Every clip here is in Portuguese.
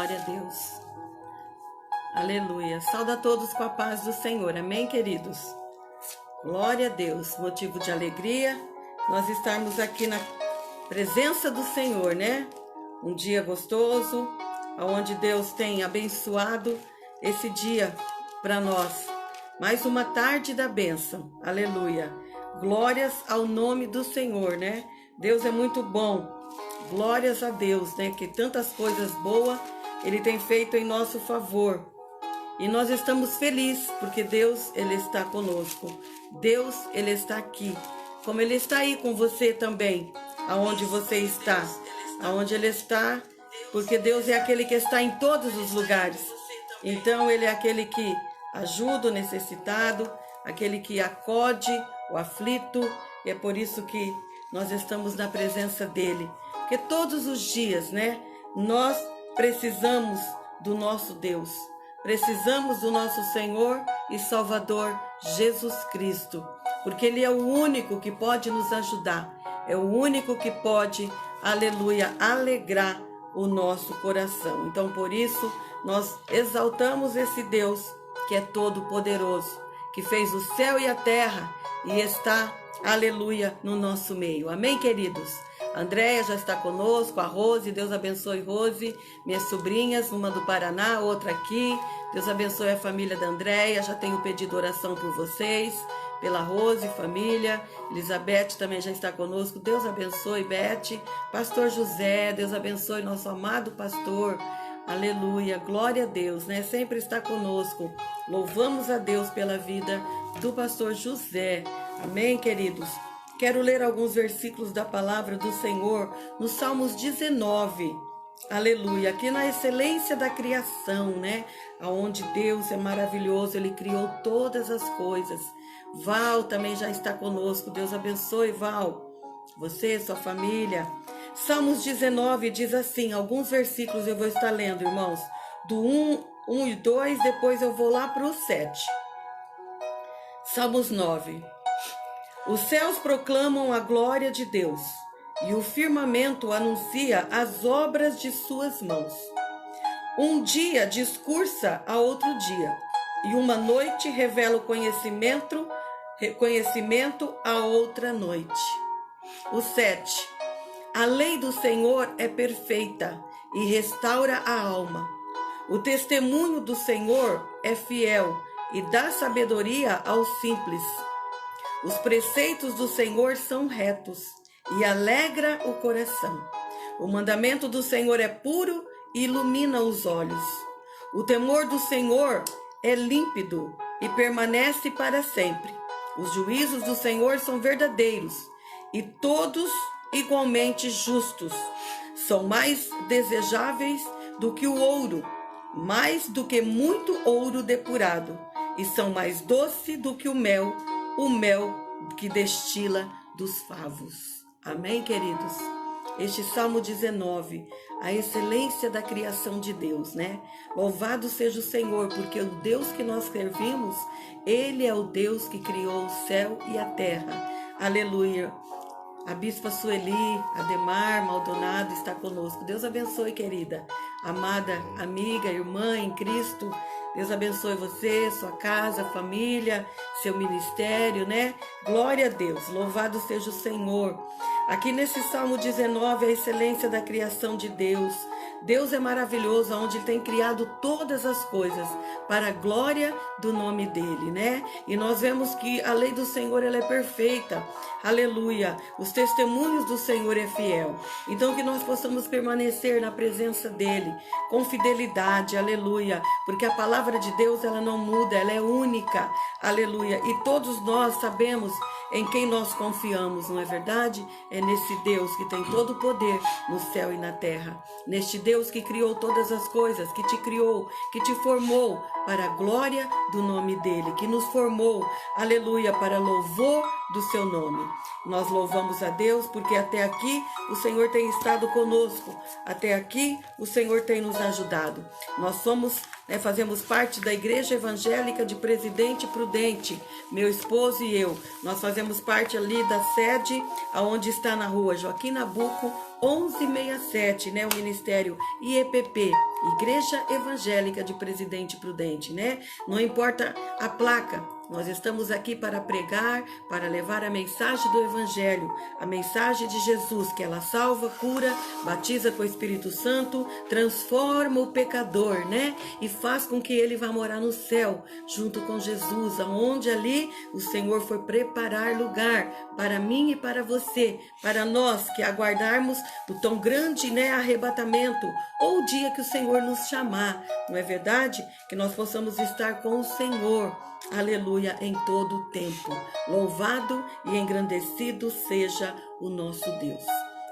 Glória a Deus. Aleluia. Saúde a todos com a paz do Senhor. Amém, queridos? Glória a Deus. Motivo de alegria nós estarmos aqui na presença do Senhor, né? Um dia gostoso, onde Deus tem abençoado esse dia para nós. Mais uma tarde da bênção. Aleluia. Glórias ao nome do Senhor, né? Deus é muito bom. Glórias a Deus, né? Que tantas coisas boas Ele tem feito em nosso favor. E nós estamos felizes porque Deus, Ele está conosco. Deus, Ele está aqui. Como Ele está aí com você também, aonde você está. Aonde Ele está, porque Deus é aquele que está em todos os lugares. Então, Ele é aquele que ajuda o necessitado, aquele que acode o aflito. E é por isso que nós estamos na presença dEle. Porque todos os dias, né, nós precisamos do nosso Deus. Precisamos do nosso Senhor e Salvador Jesus Cristo. Porque Ele é o único que pode nos ajudar. É o único que pode, aleluia, alegrar o nosso coração. Então, por isso, nós exaltamos esse Deus que é todo poderoso, que fez o céu e a terra e está, aleluia, no nosso meio. Amém, queridos? A Andréia já está conosco, a Rose, Deus abençoe Rose, minhas sobrinhas, uma do Paraná, outra aqui. Deus abençoe a família da Andréia, já tenho pedido oração por vocês, pela Rose, família. Elizabeth também já está conosco, Deus abençoe, Beth. Pastor José, Deus abençoe nosso amado pastor. Aleluia, glória a Deus, né? Sempre está conosco. Louvamos a Deus pela vida do pastor José. Amém, queridos? Quero ler alguns versículos da palavra do Senhor no Salmos 19. Aleluia, aqui na excelência da criação, né? Aonde Deus é maravilhoso, Ele criou todas as coisas. Val também já está conosco, Deus abençoe, Val. Você, sua família. Salmos 19 diz assim, alguns versículos eu vou estar lendo, irmãos. Do 1 e 2, depois eu vou lá para o 7. Salmos 9. Os céus proclamam a glória de Deus, e o firmamento anuncia as obras de suas mãos. Um dia discursa a outro dia, e uma noite revela o conhecimento a outra noite. O 7. A lei do Senhor é perfeita e restaura a alma. O testemunho do Senhor é fiel e dá sabedoria aos simples. Os preceitos do Senhor são retos e alegra o coração. O mandamento do Senhor é puro e ilumina os olhos. O temor do Senhor é límpido e permanece para sempre. Os juízos do Senhor são verdadeiros e todos igualmente justos. São mais desejáveis do que o ouro, mais do que muito ouro depurado, e são mais doce do que o mel que destila dos favos. Amém, queridos? Este Salmo 19, a excelência da criação de Deus, né? Louvado seja o Senhor, porque o Deus que nós servimos, Ele é o Deus que criou o céu e a terra. Aleluia. A Bispa Sueli, Ademar Maldonado está conosco. Deus abençoe, querida, amada amiga, irmã em Cristo. Deus abençoe você, sua casa, família, seu ministério, né? Glória a Deus, louvado seja o Senhor. Aqui nesse Salmo 19, a excelência da criação de Deus. Deus é maravilhoso, onde Ele tem criado todas as coisas para a glória do nome dEle, né? E nós vemos que a lei do Senhor, ela é perfeita. Aleluia. Os testemunhos do Senhor é fiel. Então que nós possamos permanecer na presença dEle com fidelidade. Aleluia. Porque a palavra de Deus, ela não muda, ela é única. Aleluia. E todos nós sabemos em quem nós confiamos, não é verdade? É nesse Deus que tem todo o poder no céu e na terra. Neste Deus que criou todas as coisas, que te criou, que te formou para a glória do nome dEle, que nos formou, aleluia, para louvor do seu nome. Nós louvamos a Deus porque até aqui o Senhor tem estado conosco, até aqui o Senhor tem nos ajudado. Nós fazemos parte da Igreja Evangélica de Presidente Prudente, meu esposo e eu. Nós fazemos parte ali da sede, aonde está na rua Joaquim Nabuco, 1167, né? O Ministério IEPP, Igreja Evangélica de Presidente Prudente, né? Não importa a placa, nós estamos aqui para pregar, para levar a mensagem do Evangelho, a mensagem de Jesus, que ela salva, cura, batiza com o Espírito Santo, transforma o pecador, né? E faz com que ele vá morar no céu, junto com Jesus, aonde ali o Senhor foi preparar lugar para mim e para você, para nós que aguardarmos o tão grande, né, arrebatamento, ou o dia que o Senhor nos chamar, não é verdade? Que nós possamos estar com o Senhor, aleluia, em todo o tempo. Louvado e engrandecido seja o nosso Deus.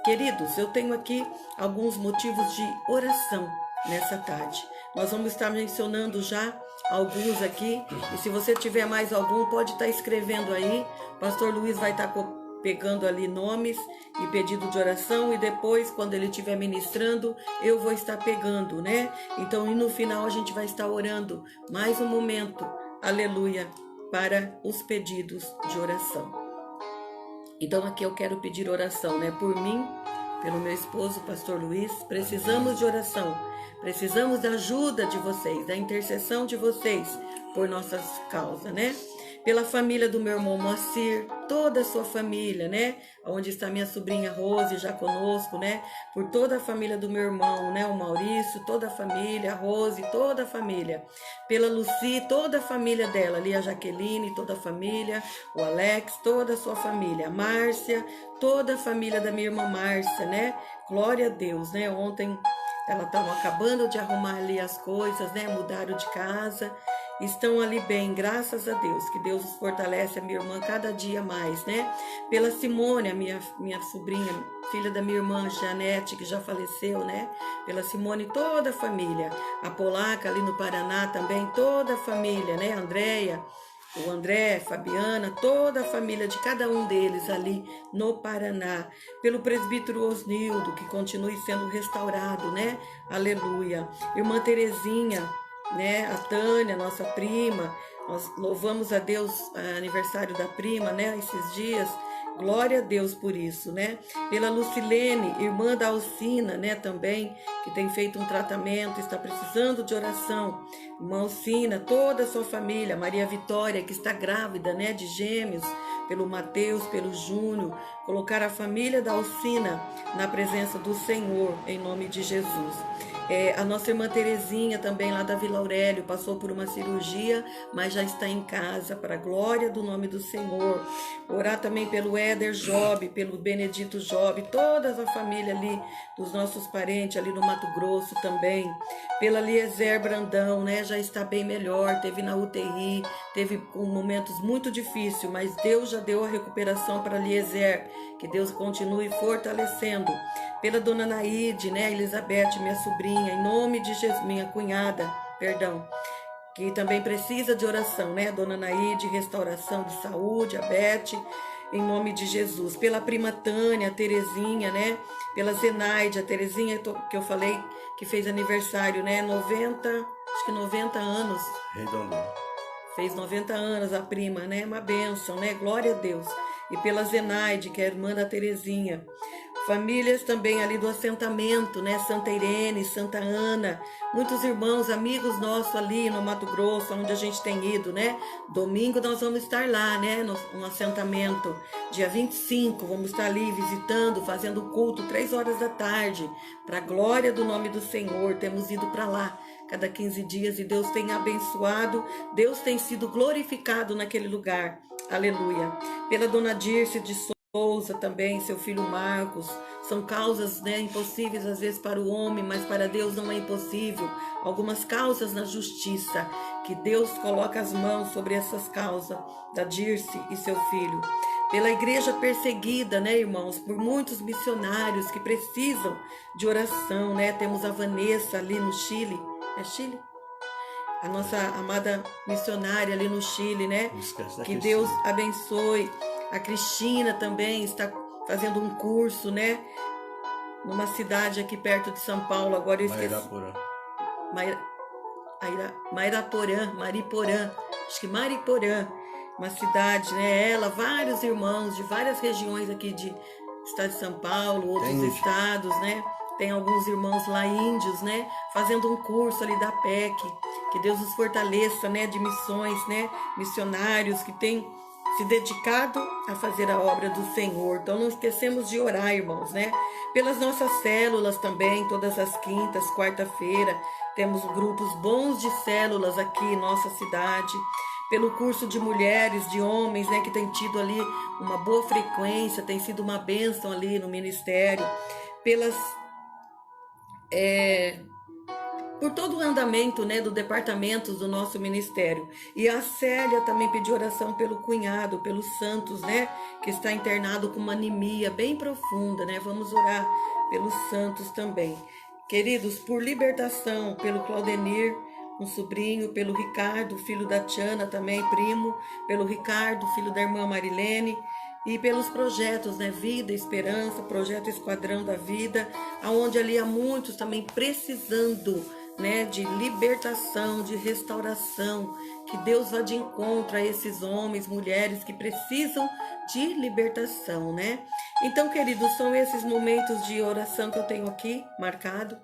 Queridos, eu tenho aqui alguns motivos de oração nessa tarde. Nós vamos estar mencionando já alguns aqui, e se você tiver mais algum, pode estar escrevendo aí. O pastor Luiz vai estar pegando ali nomes e pedido de oração, e depois, quando ele estiver ministrando, eu vou estar pegando, né? Então, e no final a gente vai estar orando mais um momento, aleluia, para os pedidos de oração. Então, aqui eu quero pedir oração, né? Por mim, pelo meu esposo, pastor Luiz. Precisamos de oração, precisamos da ajuda de vocês, da intercessão de vocês por nossas causas, né? Pela família do meu irmão Moacir, toda a sua família, né? Onde está minha sobrinha Rose, já conosco, né? Por toda a família do meu irmão, né? O Maurício, toda a família, a Rose, toda a família. Pela Lucy, toda a família dela, ali a Jaqueline, toda a família, o Alex, toda a sua família, a Márcia, toda a família da minha irmã Márcia, né? Glória a Deus, né? Ontem ela estava acabando de arrumar ali as coisas, né? Mudaram de casa. Estão ali bem, graças a Deus, que Deus os fortalece, a minha irmã, cada dia mais, né? Pela Simone, a minha sobrinha, filha da minha irmã Janete, que já faleceu, né? Pela Simone, toda a família. A Polaca, ali no Paraná também, toda a família, né? Andréia, o André, Fabiana, toda a família de cada um deles ali no Paraná. Pelo presbítero Osnildo, que continue sendo restaurado, né? Aleluia. Irmã Terezinha, né, a Tânia, nossa prima, nós louvamos a Deus, aniversário da prima, né, esses dias, glória a Deus por isso, né, pela Lucilene, irmã da Alcina, né, também, que tem feito um tratamento, está precisando de oração, irmã Alcina, toda a sua família, Maria Vitória, que está grávida, né, de gêmeos, pelo Mateus, pelo Júnior, colocar a família da Alcina na presença do Senhor, em nome de Jesus. A nossa irmã Terezinha também lá da Vila Aurélio passou por uma cirurgia, mas já está em casa, para a glória do nome do Senhor. Orar também pelo Éder Job, pelo Benedito Job, toda a família ali dos nossos parentes ali no Mato Grosso também. Pela Eliezer Brandão, né, já está bem melhor, teve na UTI, teve momentos muito difíceis, mas Deus já deu a recuperação para Eliezer, que Deus continue fortalecendo. Pela dona Naide, né, Elizabeth, minha sobrinha, em nome de Jesus, minha cunhada, perdão, que também precisa de oração, né, dona Naide, restauração de saúde, a Beth, em nome de Jesus. Pela prima Tânia, a Terezinha, né, pela Zenaide, a Terezinha, que eu falei, que fez aniversário, né, 90 anos. Redondo. Fez 90 anos a prima, né, uma bênção, né, glória a Deus. E pela Zenaide, que é a irmã da Terezinha. Famílias também ali do assentamento, né? Santa Irene, Santa Ana, muitos irmãos, amigos nossos ali no Mato Grosso, onde a gente tem ido, né? Domingo nós vamos estar lá, né? No assentamento, dia 25, vamos estar ali visitando, fazendo culto, 3 horas da tarde, para a glória do nome do Senhor. Temos ido para lá cada 15 dias e Deus tem abençoado, Deus tem sido glorificado naquele lugar. Aleluia. Pela dona Dirce de Souza também, seu filho Marcos, são causas, né, impossíveis às vezes para o homem, mas para Deus não é impossível. Algumas causas na justiça, que Deus coloca as mãos sobre essas causas, da Dirce e seu filho. Pela igreja perseguida, né, irmãos, por muitos missionários que precisam de oração, né? Temos a Vanessa ali no Chile, é Chile? A nossa amada missionária ali no Chile, né? Que Deus abençoe. A Cristina também está fazendo um curso, né? Numa cidade aqui perto de São Paulo. Agora eu esqueci. Mariporã. Acho que Mariporã. Uma cidade, né? Ela, vários irmãos de várias regiões aqui de estado de São Paulo, outros estados, né? tem alguns irmãos lá índios, né, fazendo um curso ali da PEC. Que Deus os fortaleça, né, de missões, né, missionários que têm se dedicado a fazer a obra do Senhor. Então não esquecemos de orar, irmãos, né? Pelas nossas células também, todas as quintas, quarta-feira, temos grupos bons de células aqui em nossa cidade. Pelo curso de mulheres, de homens, né, que tem tido ali uma boa frequência, tem sido uma bênção ali no ministério. Por todo o andamento, né, do departamento do nosso ministério. E a Célia também pediu oração pelo cunhado, pelo Santos, né, que está internado com uma anemia bem profunda, né? Vamos orar pelos Santos também. Queridos, por libertação, pelo Claudenir, um sobrinho, pelo Ricardo, filho da Tiana, também primo, pelo Ricardo, filho da irmã Marilene, e pelos projetos, né, Vida, Esperança, Projeto Esquadrão da Vida, aonde ali há muitos também precisando, né, de libertação, de restauração, que Deus vá de encontro a esses homens, mulheres que precisam de libertação, né? Então, queridos, são esses momentos de oração que eu tenho aqui marcado.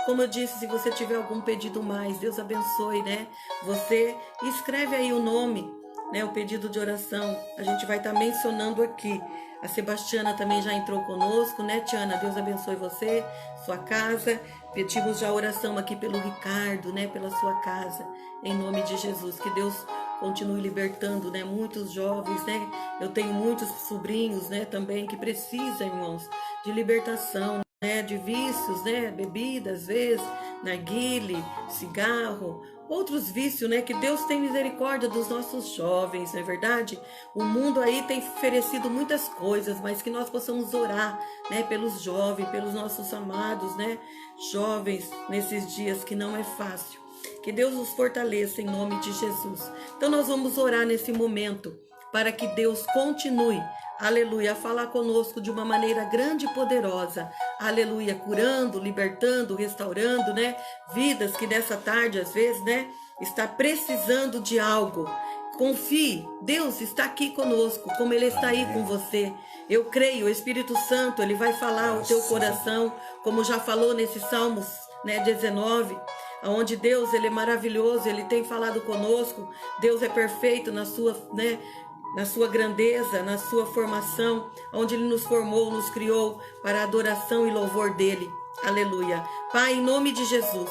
Como eu disse, se você tiver algum pedido mais, Deus abençoe, né? Você escreve aí o nome, né? O pedido de oração, a gente vai estar mencionando aqui. A Sebastiana também já entrou conosco, né, Tiana? Deus abençoe você, sua casa. Pedimos já oração aqui pelo Ricardo, né, pela sua casa, em nome de Jesus. Que Deus continue libertando, né, muitos jovens, né? Eu tenho muitos sobrinhos, né, também que precisam, irmãos, de libertação, né, de vícios, né, bebida, às vezes, narguile, cigarro, outros vícios, né, que Deus tem misericórdia dos nossos jovens, não é verdade? O mundo aí tem oferecido muitas coisas, mas que nós possamos orar, né, pelos jovens, pelos nossos amados, né, jovens, nesses dias que não é fácil. Que Deus os fortaleça em nome de Jesus. Então nós vamos orar nesse momento para que Deus continue, aleluia, a falar conosco de uma maneira grande e poderosa, aleluia, curando, libertando, restaurando, né, vidas que nessa tarde, às vezes, né, está precisando de algo. Confie, Deus está aqui conosco, como Ele está aí com você. Eu creio, o Espírito Santo, Ele vai falar ao teu coração, como já falou nesse Salmos, né, 19, onde Deus, Ele é maravilhoso, Ele tem falado conosco. Deus é perfeito na sua, né, na sua grandeza, na sua formação, onde Ele nos formou, nos criou para a adoração e louvor dEle. Aleluia. Pai, em nome de Jesus,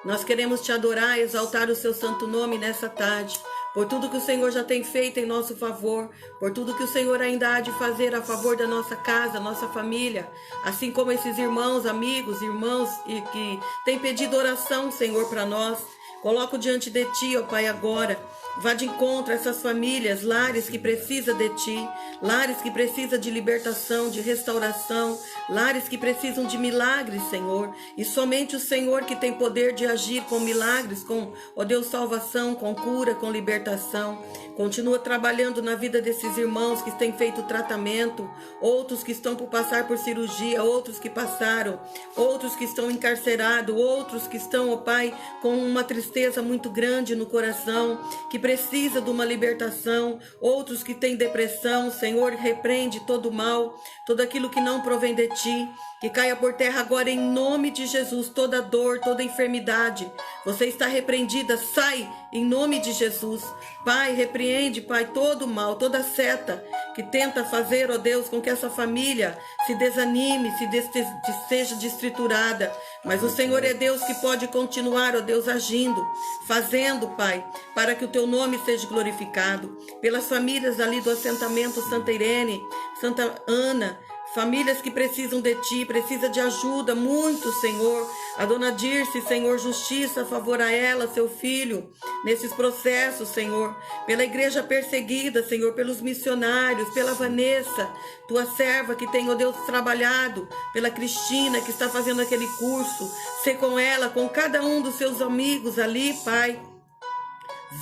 nós queremos Te adorar, exaltar o Seu santo nome nessa tarde, por tudo que o Senhor já tem feito em nosso favor, por tudo que o Senhor ainda há de fazer a favor da nossa casa, nossa família, assim como esses irmãos, amigos, irmãos e que têm pedido oração, Senhor, para nós. Coloco diante de Ti, ó Pai, agora. Vá de encontro a essas famílias, lares que precisam de Ti, lares que precisam de libertação, de restauração, lares que precisam de milagres, Senhor. E somente o Senhor que tem poder de agir com milagres, com, ó Deus, salvação, com cura, com libertação. Continua trabalhando na vida desses irmãos que têm feito tratamento, outros que estão por passar por cirurgia, outros que passaram, outros que estão encarcerados, outros que estão, ó Pai, com uma tristeza muito grande no coração, que precisa de uma libertação, outros que têm depressão. Senhor, repreende todo o mal, tudo aquilo que não provém de Ti, que caia por terra agora em nome de Jesus, toda dor, toda enfermidade, você está repreendida, sai em nome de Jesus. Pai, repreende, Pai, todo o mal, toda seta que tenta fazer, ó Deus, com que essa família se desanime, seja destriturada, mas o Senhor é Deus que pode continuar, ó Deus, agindo, fazendo, Pai, para que o Teu nome seja glorificado, pelas famílias ali do assentamento Santa Irene, Santa Ana, famílias que precisam de Ti, precisam de ajuda, muito, Senhor. A dona Dirce, Senhor, justiça a favor a ela, seu filho, nesses processos, Senhor. Pela igreja perseguida, Senhor, pelos missionários, pela Vanessa, Tua serva que tem, ó Deus, trabalhado, pela Cristina, que está fazendo aquele curso. Ser com ela, com cada um dos seus amigos ali, Pai.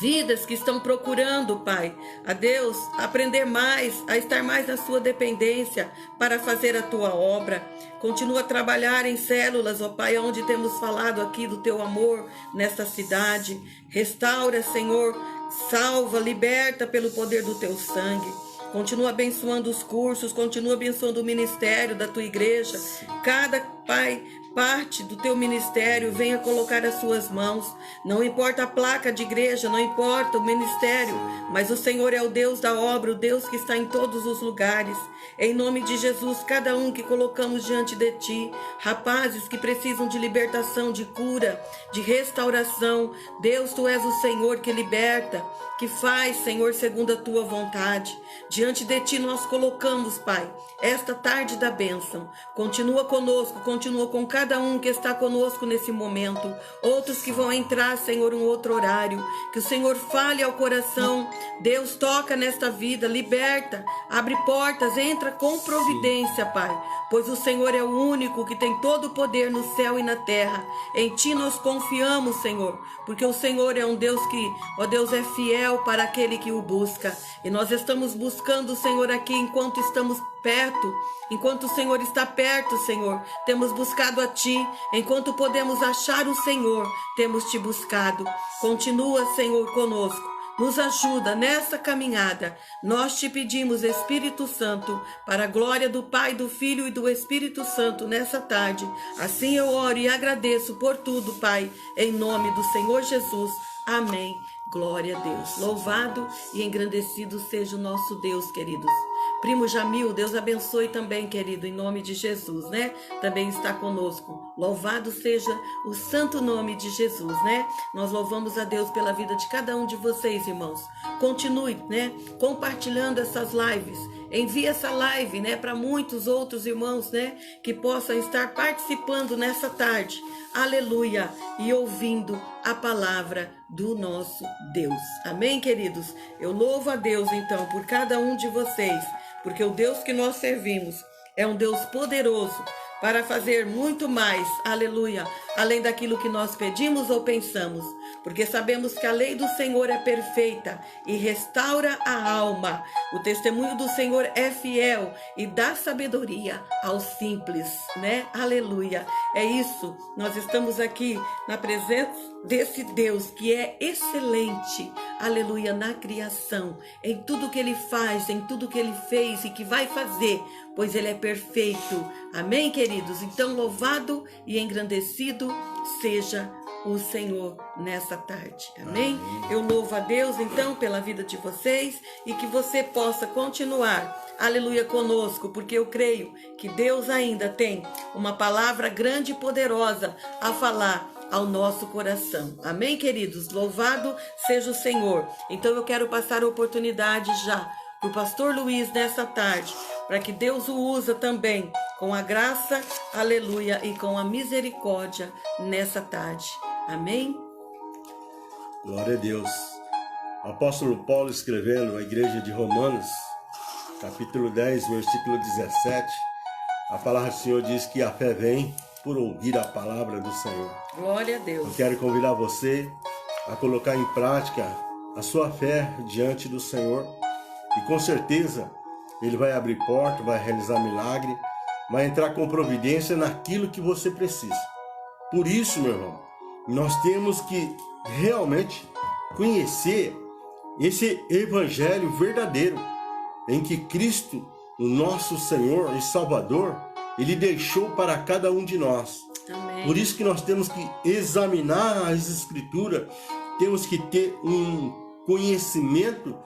Vidas que estão procurando, Pai, a Deus, aprender mais, a estar mais na sua dependência para fazer a Tua obra. Continua a trabalhar em células, ó Pai, onde temos falado aqui do Teu amor nesta cidade. Restaura, Senhor, salva, liberta pelo poder do Teu sangue. Continua abençoando os cursos, continua abençoando o ministério da Tua igreja, cada Pai, parte do teu ministério, venha colocar as suas mãos. Não importa a placa de igreja, não importa o ministério, mas o Senhor é o Deus da obra, o Deus que está em todos os lugares. Em nome de Jesus, cada um que colocamos diante de ti, rapazes que precisam de libertação, de cura, de restauração. Deus, tu és o Senhor que liberta, que faz, Senhor, segundo a tua vontade. Diante de ti nós colocamos, Pai, esta tarde da bênção. Continua conosco, continua com cada um que está conosco nesse momento. Outros que vão entrar, Senhor, um outro horário. Que o Senhor fale ao coração. Deus, toca nesta vida, liberta, abre portas, entra com providência, Pai. Pois o Senhor é o único que tem todo o poder no céu e na terra. Em ti nós confiamos, Senhor, porque o Senhor é um Deus que, ó Deus, é fiel para aquele que o busca. E nós estamos buscando o Senhor aqui enquanto estamos perto, enquanto o Senhor está perto, Senhor, temos buscado a ti. Enquanto podemos achar o Senhor, temos te buscado. Continua, Senhor, conosco. Nos ajuda nessa caminhada. Nós te pedimos, Espírito Santo, para a glória do Pai, do Filho e do Espírito Santo nessa tarde. Assim eu oro e agradeço por tudo, Pai, em nome do Senhor Jesus. Amém. Glória a Deus. Louvado e engrandecido seja o nosso Deus, queridos. Primo Jamil, Deus abençoe também, querido, em nome de Jesus, né? Também está conosco. Louvado seja o santo nome de Jesus, né? Nós louvamos a Deus pela vida de cada um de vocês, irmãos. Continue, né? Compartilhando essas lives. Envie essa live, né? Para muitos outros irmãos, né? Que possam estar participando nessa tarde. Aleluia! E ouvindo a palavra do nosso Deus. Amém, queridos? Eu louvo a Deus, então, por cada um de vocês. Porque o Deus que nós servimos é um Deus poderoso para fazer muito mais, aleluia, além daquilo que nós pedimos ou pensamos. Porque sabemos que a lei do Senhor é perfeita e restaura a alma. O testemunho do Senhor é fiel e dá sabedoria aos simples, né? Aleluia. É isso, nós estamos aqui na presença desse Deus que é excelente, aleluia, na criação, em tudo que ele faz, em tudo que ele fez e que vai fazer, pois ele é perfeito. Amém, queridos? Então, louvado e engrandecido seja o Senhor nessa tarde. Amém? Eu louvo a Deus, então, pela vida de vocês e que você possa continuar, aleluia, conosco, porque eu creio que Deus ainda tem uma palavra grande e poderosa a falar ao nosso coração. Amém, queridos? Louvado seja o Senhor. Então, eu quero passar a oportunidade já para o pastor Luiz nessa tarde, para que Deus o usa também com a graça, aleluia, e com a misericórdia nessa tarde. Amém? Glória a Deus. O apóstolo Paulo escrevendo à igreja de Romanos, capítulo 10, versículo 17, a palavra do Senhor diz que a fé vem por ouvir a palavra do Senhor. Glória a Deus. Eu quero convidar você a colocar em prática a sua fé diante do Senhor e com certeza Ele vai abrir porta, vai realizar milagre, vai entrar com providência naquilo que você precisa. Por isso, meu irmão, nós temos que realmente conhecer esse evangelho verdadeiro em que Cristo, o nosso Senhor e Salvador, Ele deixou para cada um de nós. Amém. Por isso que nós temos que examinar as Escrituras, temos que ter um conhecimento,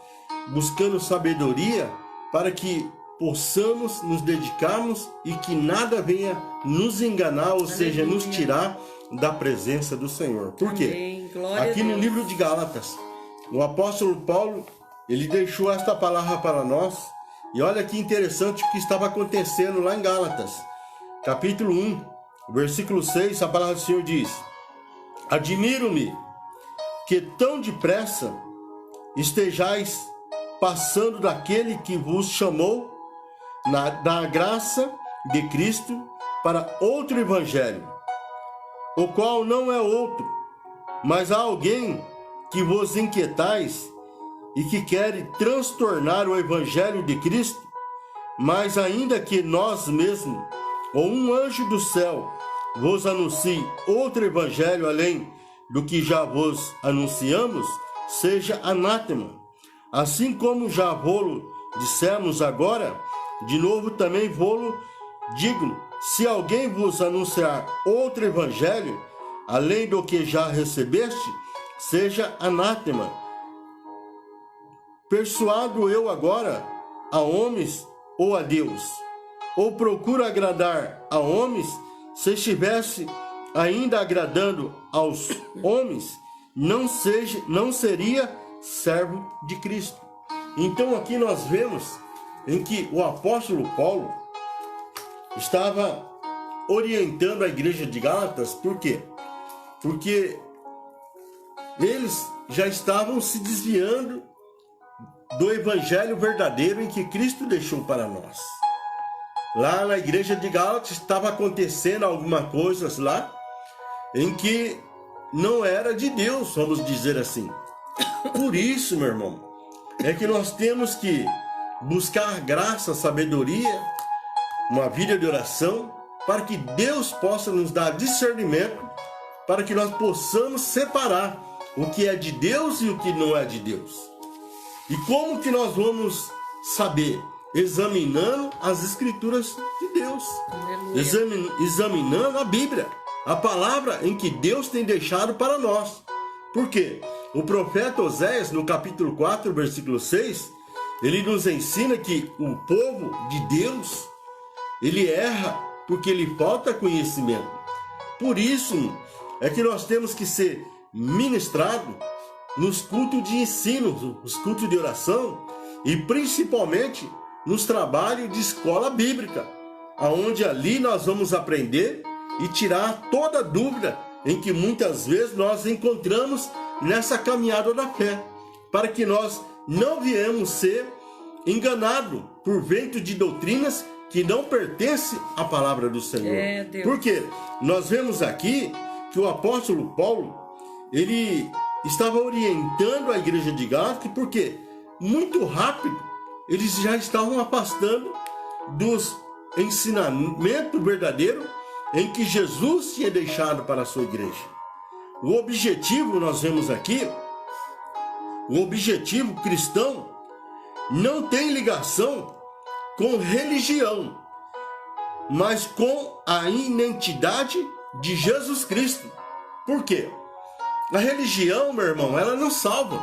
buscando sabedoria, para que possamos nos dedicarmos e que nada venha nos enganar, ou seja, nos tirar da presença do Senhor. Por quê? Aqui no livro de Gálatas, o apóstolo Paulo, ele deixou esta palavra para nós, e olha que interessante o que estava acontecendo lá em Gálatas, capítulo 1, versículo 6, a palavra do Senhor diz: admiro-me que tão depressa estejais passando daquele que vos chamou da graça de Cristo para outro evangelho, o qual não é outro, mas há alguém que vos inquietais e que quer transtornar o evangelho de Cristo. Mas ainda que nós mesmos, ou um anjo do céu, vos anuncie outro evangelho além do que já vos anunciamos, seja anátema. Assim como já vô-lo dissemos agora, de novo também vô-lo Digo, se alguém vos anunciar outro evangelho, além do que já recebeste, seja anátema. Persuado eu agora a homens ou a Deus? Ou procuro agradar a homens? Se estivesse ainda agradando aos homens, não seria servo de Cristo. Então aqui nós vemos em que o apóstolo Paulo estava orientando a igreja de Gálatas. Por quê? Porque eles já estavam se desviando do evangelho verdadeiro em que Cristo deixou para nós. Lá na igreja de Gálatas estava acontecendo algumas coisas lá em que não era de Deus, vamos dizer assim. Por isso, meu irmão, é que nós temos que buscar graça, sabedoria, uma vida de oração, para que Deus possa nos dar discernimento, para que nós possamos separar o que é de Deus e o que não é de Deus. E como que nós vamos saber? Examinando as Escrituras de Deus, examinando a Bíblia, a palavra em que Deus tem deixado para nós. Por quê? O profeta Oséias, no capítulo 4, versículo 6, ele nos ensina que o povo de Deus, ele erra porque lhe falta conhecimento. Por isso é que nós temos que ser ministrados nos cultos de ensino, nos cultos de oração e principalmente nos trabalhos de escola bíblica, aonde ali nós vamos aprender e tirar toda dúvida em que muitas vezes nós encontramos nessa caminhada da fé, para que nós não viemos ser enganados por vento de doutrinas que não pertencem à palavra do Senhor. Porque nós vemos aqui que o apóstolo Paulo, ele estava orientando a igreja de Gálatas, porque muito rápido eles já estavam afastando dos ensinamentos verdadeiros em que Jesus tinha deixado para a sua igreja. O objetivo, nós vemos aqui, o objetivo cristão não tem ligação com religião, mas com a identidade de Jesus Cristo. Por quê? A religião, meu irmão, ela não salva.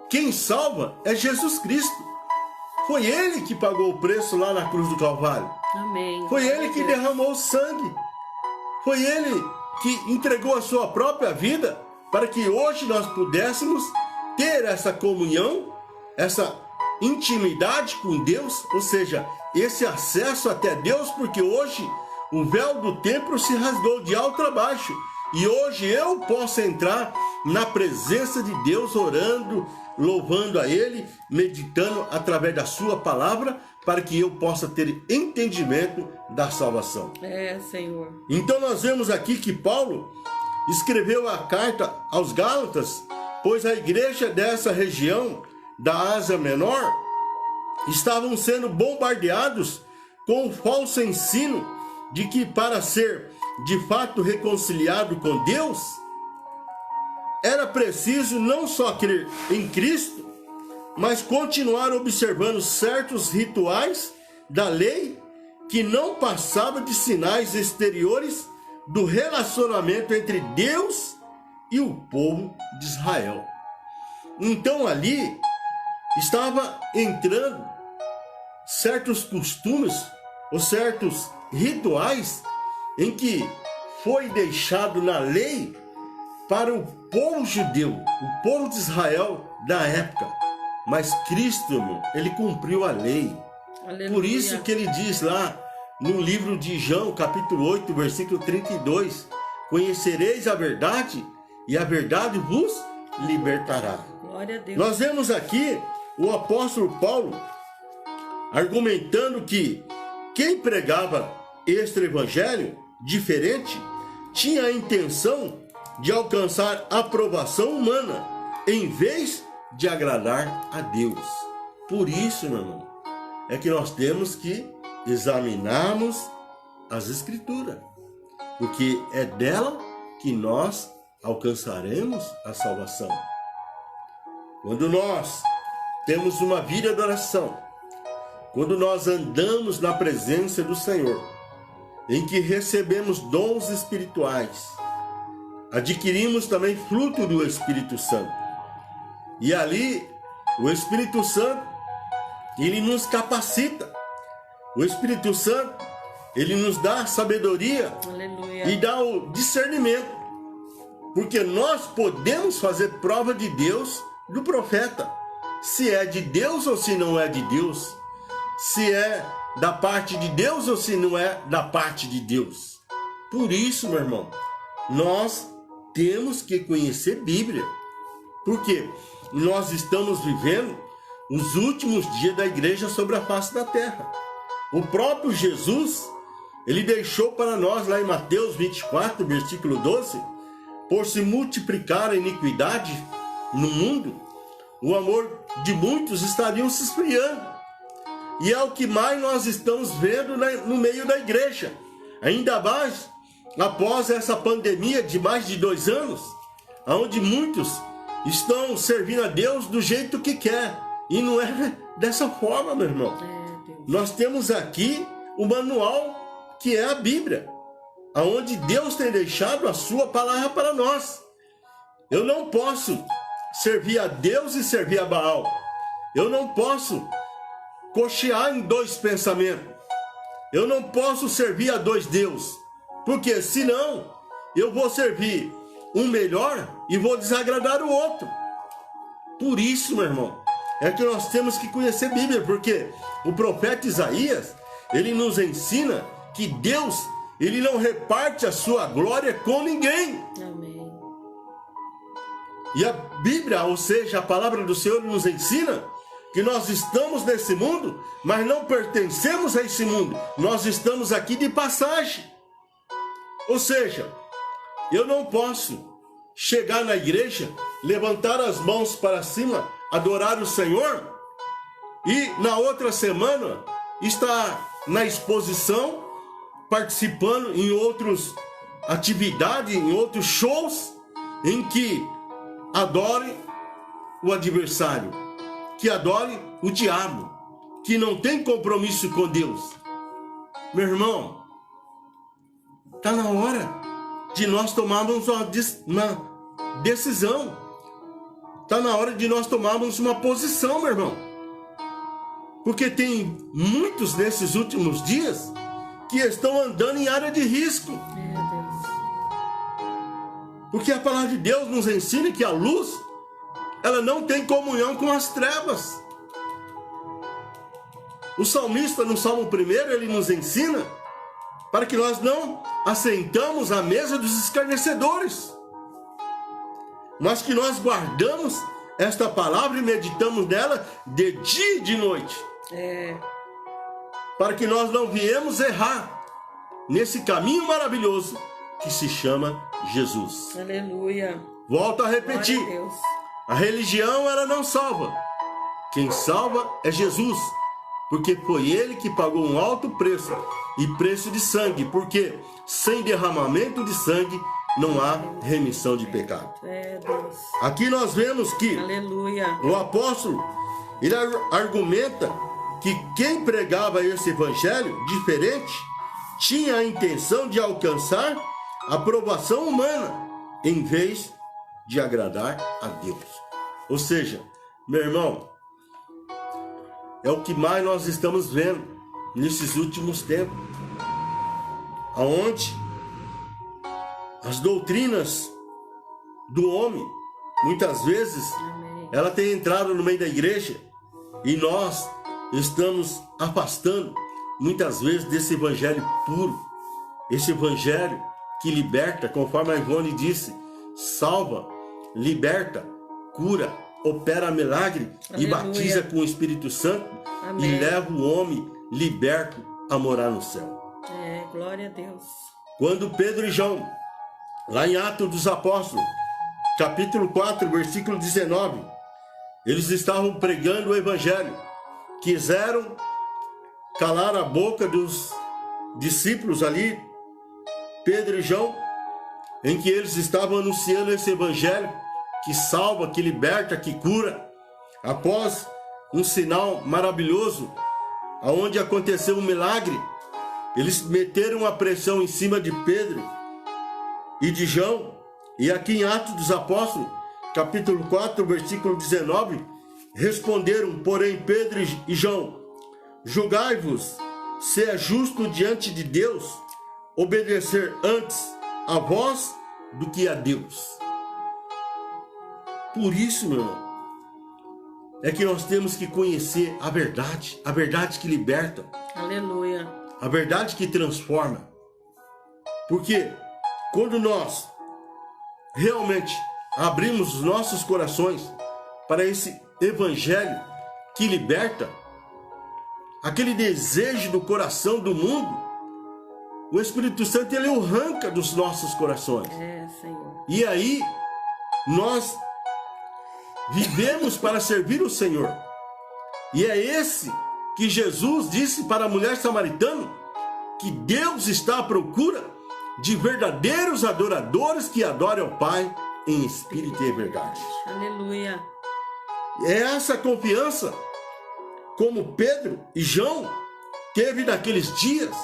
Quem salva é Jesus Cristo. Foi Ele que pagou o preço lá na cruz do Calvário. Amém. Foi Ele que derramou o sangue. Foi Ele que entregou a sua própria vida para que hoje nós pudéssemos ter essa comunhão, essa intimidade com Deus, ou seja, esse acesso até Deus, porque hoje o véu do templo se rasgou de alto a baixo e hoje eu posso entrar na presença de Deus orando, louvando a Ele, meditando através da sua palavra, para que eu possa ter entendimento da salvação. Senhor. Então nós vemos aqui que Paulo escreveu a carta aos Gálatas, pois a igreja dessa região da Ásia Menor estavam sendo bombardeados com o falso ensino de que para ser de fato reconciliado com Deus, era preciso não só crer em Cristo, mas continuar observando certos rituais da lei que não passava de sinais exteriores do relacionamento entre Deus e o povo de Israel. Então ali estava entrando certos costumes ou certos rituais em que foi deixado na lei para o povo judeu, o povo de Israel da época. Mas Cristo, irmão, ele cumpriu a lei. Aleluia. Por isso que ele diz lá no livro de João, capítulo 8, versículo 32, conhecereis a verdade e a verdade vos libertará. Glória a Deus. Nós vemos aqui o apóstolo Paulo argumentando que quem pregava este evangelho diferente tinha a intenção de alcançar aprovação humana em vez de agradar a Deus. Por isso, meu irmão, é que nós temos que examinarmos as Escrituras, porque é dela que nós alcançaremos a salvação. Quando nós temos uma vida de oração, quando nós andamos na presença do Senhor, em que recebemos dons espirituais, adquirimos também fruto do Espírito Santo. E ali, o Espírito Santo, ele nos capacita. O Espírito Santo, ele nos dá sabedoria. Aleluia. E dá o discernimento. Porque nós podemos fazer prova de Deus do profeta. Se é de Deus ou se não é de Deus. Se é da parte de Deus ou se não é da parte de Deus. Por isso, meu irmão, nós temos que conhecer Bíblia. Porque nós estamos vivendo os últimos dias da igreja sobre a face da terra. O próprio Jesus, ele deixou para nós lá em Mateus 24, versículo 12, por se multiplicar a iniquidade no mundo, o amor de muitos estaria se esfriando. E é o que mais nós estamos vendo no meio da igreja. Ainda mais após essa pandemia de mais de 2 anos, onde muitos estão servindo a Deus do jeito que quer. E não é dessa forma, meu irmão. Nós temos aqui o manual que é a Bíblia, onde Deus tem deixado a sua palavra para nós. Eu não posso servir a Deus e servir a Baal. Eu não posso cochear em 2 pensamentos. Eu não posso servir a 2 deuses. Porque senão eu vou servir um melhor e vou desagradar o outro. Por isso, meu irmão, é que nós temos que conhecer a Bíblia, porque o profeta Isaías, ele nos ensina que Deus, ele não reparte a sua glória com ninguém. Amém. E a Bíblia, ou seja, a palavra do Senhor, nos ensina que nós estamos nesse mundo, mas não pertencemos a esse mundo. Nós estamos aqui de passagem. Ou seja, eu não posso chegar na igreja, levantar as mãos para cima, adorar o Senhor, e na outra semana estar na exposição, participando em outras atividades, em outros shows, em que adore o adversário, que adore o diabo, que não tem compromisso com Deus. Meu irmão, está na hora de nós tomarmos uma decisão. Está na hora de nós tomarmos uma posição, meu irmão. Porque tem muitos nesses últimos dias que estão andando em área de risco. Porque a palavra de Deus nos ensina que a luz, ela não tem comunhão com as trevas. O salmista, no Salmo 1, ele nos ensina para que nós não assentamos à mesa dos escarnecedores, mas que nós guardamos esta palavra e meditamos nela de dia e de noite. Para que nós não viemos errar nesse caminho maravilhoso que se chama Jesus. Aleluia. Volto a repetir. Glória a Deus. A religião, ela não salva. Quem salva é Jesus. Porque foi ele que pagou um alto preço, e preço de sangue, porque sem derramamento de sangue não há remissão de pecado. Deus. Aqui nós vemos que Aleluia. o apóstolo, ele argumenta que quem pregava esse evangelho diferente tinha a intenção de alcançar a aprovação humana em vez de agradar a Deus. Ou seja, meu irmão, é o que mais nós estamos vendo nesses últimos tempos, aonde as doutrinas do homem, muitas vezes, ela tem entrado no meio da igreja e nós estamos afastando, muitas vezes, desse evangelho puro, esse evangelho que liberta, conforme a Ivone disse, salva, liberta, cura, opera milagre. Aleluia. E batiza com o Espírito Santo. Amém. E leva o homem liberto a morar no céu. Glória a Deus. Quando Pedro e João, lá em Atos dos Apóstolos, capítulo 4, versículo 19, eles estavam pregando o evangelho, quiseram calar a boca dos discípulos ali, Pedro e João, em que eles estavam anunciando esse evangelho que salva, que liberta, que cura. Após um sinal maravilhoso, aonde aconteceu um milagre, eles meteram uma pressão em cima de Pedro e de João. E aqui em Atos dos Apóstolos, capítulo 4, versículo 19, responderam, porém, Pedro e João: julgai-vos se é justo diante de Deus obedecer antes a vós do que a Deus. Por isso, meu irmão, é que nós temos que conhecer a verdade que liberta, Aleluia. a verdade que transforma. Porque quando nós realmente abrimos os nossos corações para esse evangelho que liberta, aquele desejo do coração do mundo, o Espírito Santo, ele o arranca dos nossos corações. Senhor. E aí nós vivemos para servir o Senhor. E é esse que Jesus disse para a mulher samaritana, que Deus está à procura de verdadeiros adoradores que adorem ao Pai em espírito e em verdade. Aleluia. É essa confiança como Pedro e João teve naqueles dias,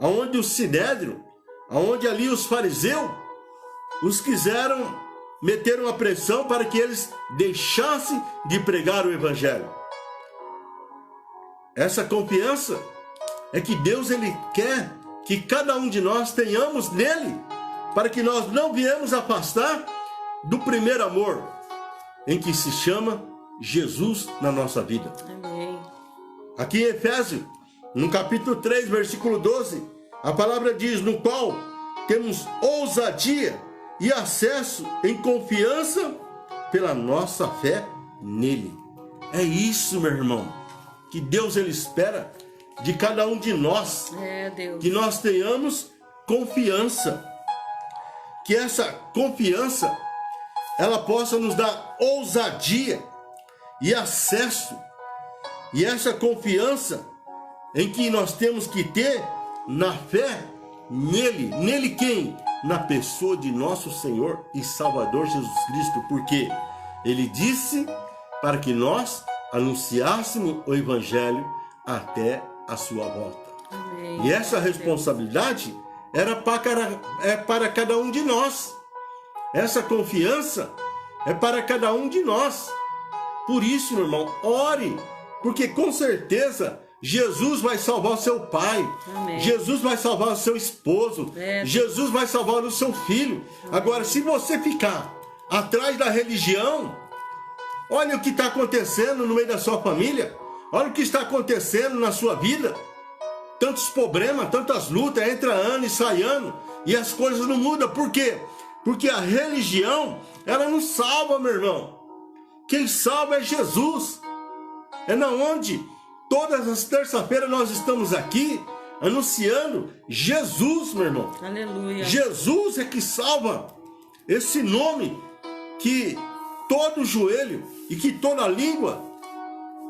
aonde o Sinédrio, aonde ali os fariseus os quiseram meter uma pressão para que eles deixassem de pregar o evangelho. Essa confiança é que Deus, ele quer que cada um de nós tenhamos nele, para que nós não viemos afastar do primeiro amor, em que se chama Jesus na nossa vida. Amém. Aqui em Efésios, no capítulo 3, versículo 12, a palavra diz: no qual temos ousadia e acesso em confiança pela nossa fé nele. É isso, meu irmão, que Deus, ele espera de cada um de nós. Deus. Que nós tenhamos confiança. Que essa confiança, ela possa nos dar ousadia e acesso. E essa confiança em que nós temos que ter na fé nele. Nele quem? Na pessoa de nosso Senhor e Salvador Jesus Cristo. Porque ele disse para que nós anunciássemos o evangelho até a sua volta. Amém. E essa responsabilidade era para cada um de nós. Essa confiança é para cada um de nós. Por isso, meu irmão, ore, porque com certeza Jesus vai salvar o seu pai. Amém. Jesus vai salvar o seu esposo. Jesus vai salvar o seu filho. Amém. Agora, se você ficar atrás da religião, olha o que está acontecendo no meio da sua família. Olha o que está acontecendo na sua vida. Tantos problemas, tantas lutas, entra ano e sai ano, e as coisas não mudam. Por quê? Porque a religião, ela não salva, meu irmão. Quem salva é Jesus. É na onde todas as terças-feiras nós estamos aqui anunciando Jesus, meu irmão. Aleluia. Jesus é que salva. Esse nome que todo joelho e que toda língua,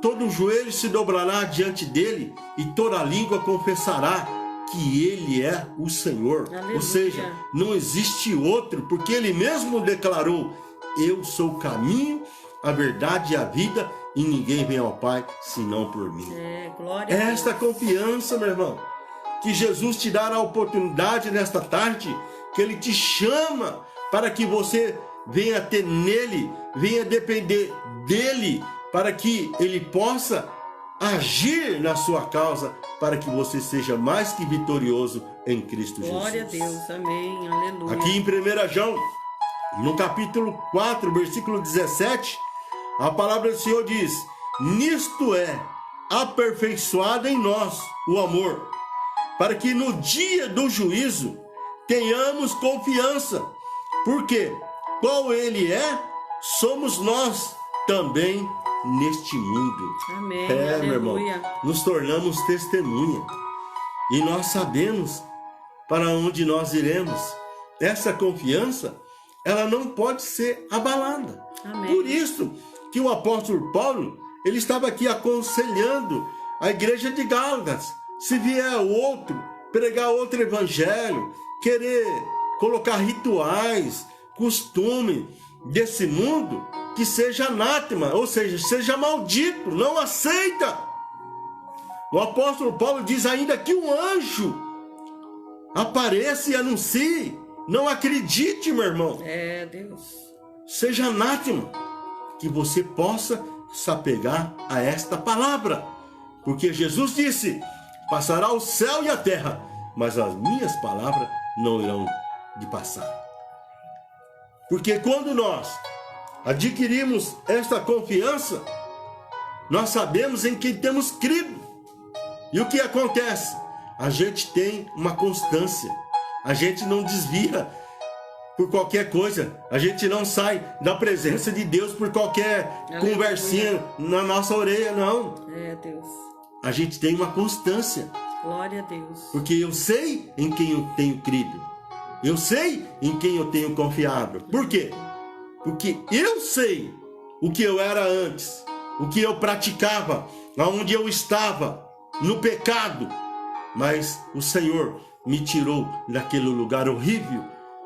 todo joelho se dobrará diante dele e toda língua confessará que ele é o Senhor. Aleluia. Ou seja, não existe outro, porque ele mesmo declarou: eu sou o caminho, a verdade e a vida, e ninguém vem ao Pai senão por mim. Glória a Deus. Esta confiança, meu irmão, que Jesus te dá a oportunidade nesta tarde, que ele te chama para que você venha ter nele, venha depender dele, para que ele possa agir na sua causa, para que você seja mais que vitorioso em Cristo Jesus. Glória a Deus, amém, aleluia. Aqui em 1 João, no capítulo 4, versículo 17, a palavra do Senhor diz: nisto é aperfeiçoado em nós o amor, para que no dia do juízo tenhamos confiança, porque qual ele é, somos nós também neste mundo. Amém, meu irmão, aleluia. nos tornamos testemunha e nós sabemos para onde nós iremos. Essa confiança, ela não pode ser abalada. Amém. Por isso que o apóstolo Paulo, ele estava aqui aconselhando a igreja de Gálatas: se vier outro, pregar outro evangelho, querer colocar rituais, costume desse mundo, que seja anátema, ou seja, seja maldito, não aceita. O apóstolo Paulo diz ainda que um anjo apareça e anuncie. Não acredite, meu irmão. É, Deus. Seja anátema que você possa se apegar a esta palavra. Porque Jesus disse: passará o céu e a terra, mas as minhas palavras não irão de passar. Porque quando nós adquirimos esta confiança, nós sabemos em quem temos crido. E o que acontece? A gente tem uma constância. A gente não desvia por qualquer coisa. A gente não sai da presença de Deus por qualquer conversinha na nossa orelha, não. É, Deus. A gente tem uma constância. Glória a Deus. Porque eu sei em quem eu tenho crido. Eu sei em quem eu tenho confiado. Por quê? Porque eu sei o que eu era antes, o que eu praticava, aonde eu estava, no pecado. Mas o Senhor me tirou daquele lugar horrível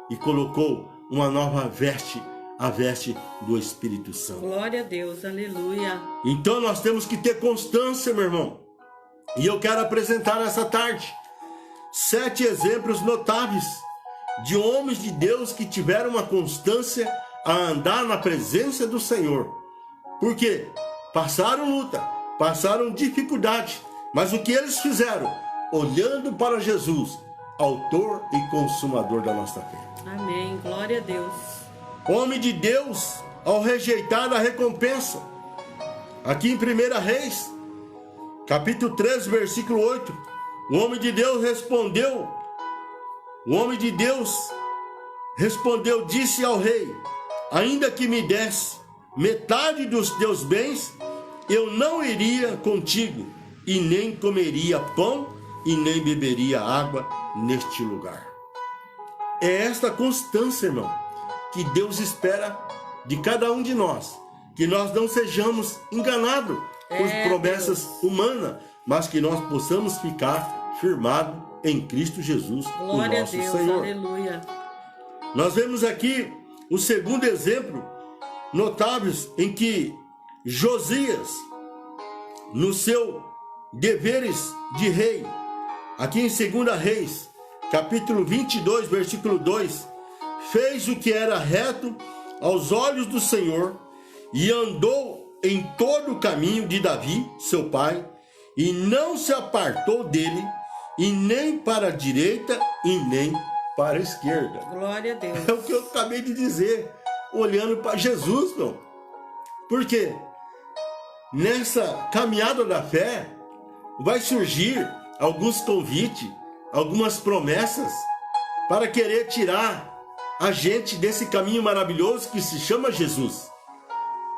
e colocou uma nova veste, a veste do Espírito Santo. Glória a Deus, aleluia. Então nós temos que ter constância, meu irmão. E eu quero apresentar nessa tarde 7 exemplos notáveis de homens de Deus que tiveram uma constância a andar na presença do Senhor. Por quê? Passaram luta, passaram dificuldade, mas o que eles fizeram? Olhando para Jesus, autor e consumador da nossa fé. Amém, glória a Deus. Homem de Deus, ao rejeitar a recompensa. Aqui em 1 Reis, capítulo 13, versículo 8, o homem de Deus respondeu, disse ao rei: ainda que me desse metade dos teus bens, eu não iria contigo, e nem comeria pão, e nem beberia água neste lugar. É esta constância, irmão, que Deus espera de cada um de nós, que nós não sejamos enganados por promessas humanas, mas que nós possamos ficar firmados em Cristo Jesus, glória o nosso a Deus, Senhor. Aleluia. Nós vemos aqui o segundo exemplo notável em que Josias, no seu deveres de rei, aqui em 2 Reis, capítulo 22, versículo 2, fez o que era reto aos olhos do Senhor e andou em todo o caminho de Davi, seu pai, e não se apartou dele, e nem para a direita e nem para a esquerda. Glória a Deus. É o que eu acabei de dizer, olhando para Jesus, meu. Porque nessa caminhada da fé vai surgir alguns convites, algumas promessas para querer tirar a gente desse caminho maravilhoso que se chama Jesus.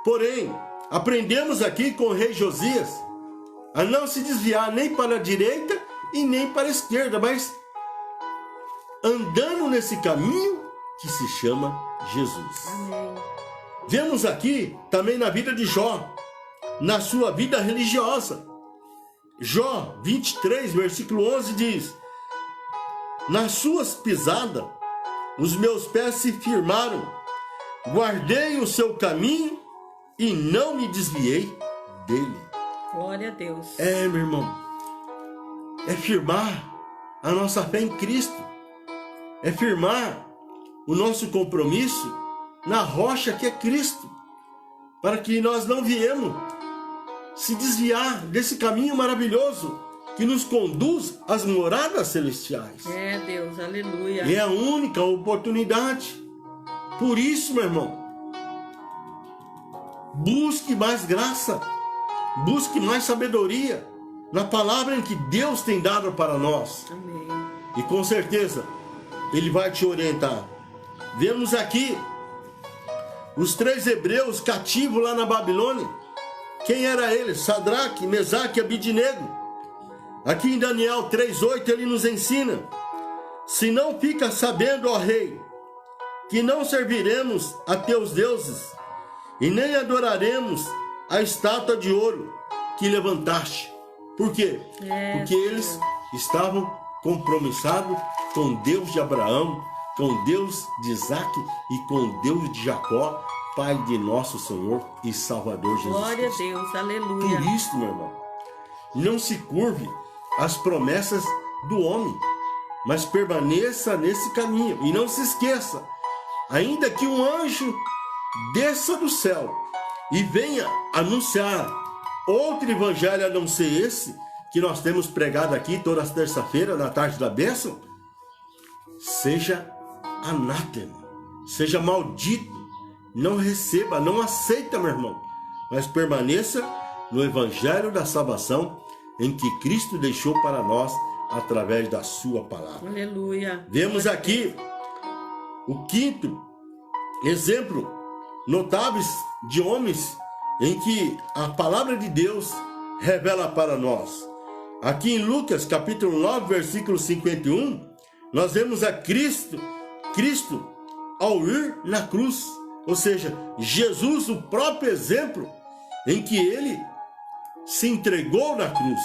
Porém, aprendemos aqui com o rei Josias a não se desviar nem para a direita e nem para a esquerda, mas andando nesse caminho que se chama Jesus. Amém. Vemos aqui também na vida de Jó, na sua vida religiosa. Jó 23, versículo 11 diz: nas suas pisadas os meus pés se firmaram, guardei o seu caminho e não me desviei dele. Glória a Deus. Meu irmão, é firmar a nossa fé em Cristo, é firmar o nosso compromisso na rocha que é Cristo, para que nós não viemos se desviar desse caminho maravilhoso que nos conduz às moradas celestiais. É, Deus, aleluia. É a única oportunidade. Por isso, meu irmão, busque mais graça, busque mais sabedoria na palavra em que Deus tem dado para nós. Amém. E com certeza Ele vai te orientar. Vemos aqui os 3 hebreus cativos lá na Babilônia. Quem era eles? Sadraque, Mesaque e Abidnego. Aqui em Daniel 3:8 ele nos ensina: se não fica sabendo, ó rei, que não serviremos a teus deuses e nem adoraremos a estátua de ouro que levantaste. Por quê? Porque eles estavam compromissados com Deus de Abraão, com Deus de Isaac e com Deus de Jacó, Pai de nosso Senhor e Salvador Jesus Glória Cristo. a Deus, aleluia. Por isso, meu irmão, não se curve às promessas do homem, mas permaneça nesse caminho. E não se esqueça, ainda que um anjo desça do céu e venha anunciar outro evangelho a não ser esse que nós temos pregado aqui toda terça-feira na tarde da bênção, seja anátema, seja maldito, não receba, não aceita, meu irmão, mas permaneça no evangelho da salvação em que Cristo deixou para nós através da sua palavra. Aleluia. Vemos aqui o quinto exemplo notáveis de homens em que a palavra de Deus revela para nós. Aqui em Lucas capítulo 9, versículo 51, nós vemos a Cristo ao ir na cruz, ou seja, Jesus, o próprio exemplo em que ele se entregou na cruz.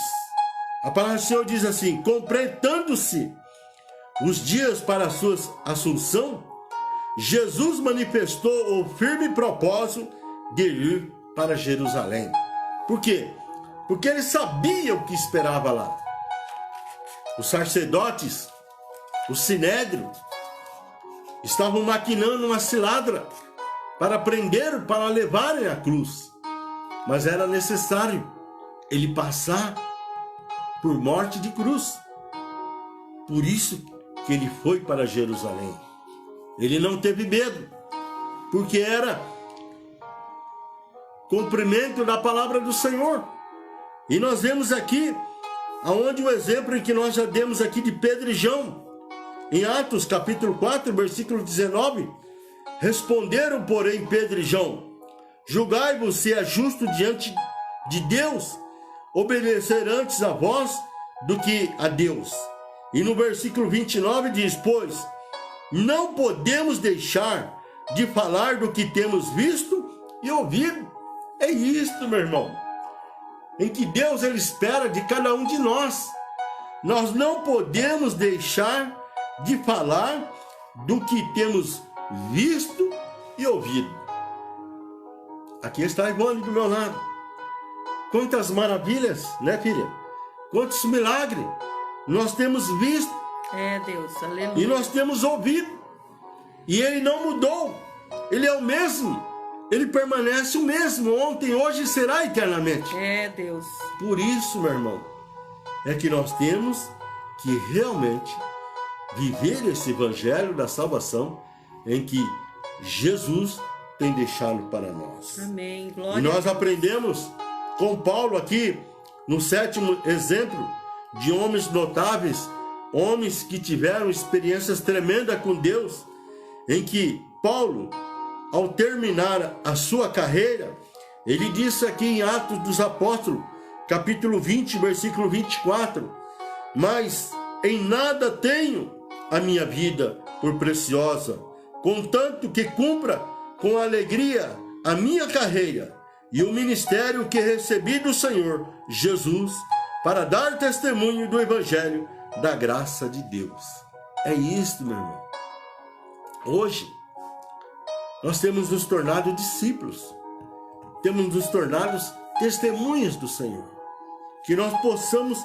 A palavra do Senhor diz assim: completando-se os dias para a sua assunção, Jesus manifestou o firme propósito de ir para Jerusalém. Por quê? Porque ele sabia o que esperava lá. Os sacerdotes, o sinédrio, estavam maquinando uma cilada para prender, para levarem à cruz. Mas era necessário ele passar por morte de cruz. Por isso que ele foi para Jerusalém. Ele não teve medo, porque era cumprimento da palavra do Senhor. E nós vemos aqui, aonde o exemplo em que nós já demos aqui de Pedro e João, em Atos capítulo 4, versículo 19, responderam, porém, Pedro e João: julgai-vos se é justo diante de Deus obedecer antes a vós do que a Deus. E no versículo 29 diz: pois não podemos deixar de falar do que temos visto e ouvido. É isto, meu irmão, em que Deus ele espera de cada um de nós. Nós não podemos deixar de falar do que temos visto e ouvido. Aqui está a Ivone do meu lado. Quantas maravilhas, né, filha? Quantos milagres nós temos visto. É, Deus, aleluia. E nós temos ouvido. E ele não mudou. Ele é o mesmo. Ele permanece o mesmo. Ontem, hoje e será eternamente. É, Deus. Por isso, meu irmão, é que nós temos que realmente viver esse evangelho da salvação em que Jesus tem deixado para nós. Amém. Glória E nós a Deus. aprendemos com Paulo aqui, no sétimo exemplo de homens notáveis, homens que tiveram experiências tremendas com Deus, em que Paulo, ao terminar a sua carreira, ele disse aqui em Atos dos Apóstolos, capítulo 20, versículo 24, mas em nada tenho a minha vida por preciosa, contanto que cumpra com alegria a minha carreira e o ministério que recebi do Senhor Jesus, para dar testemunho do Evangelho da graça de Deus. É isto, meu irmão. Hoje, nós temos nos tornado discípulos, temos nos tornado testemunhas do Senhor, que nós possamos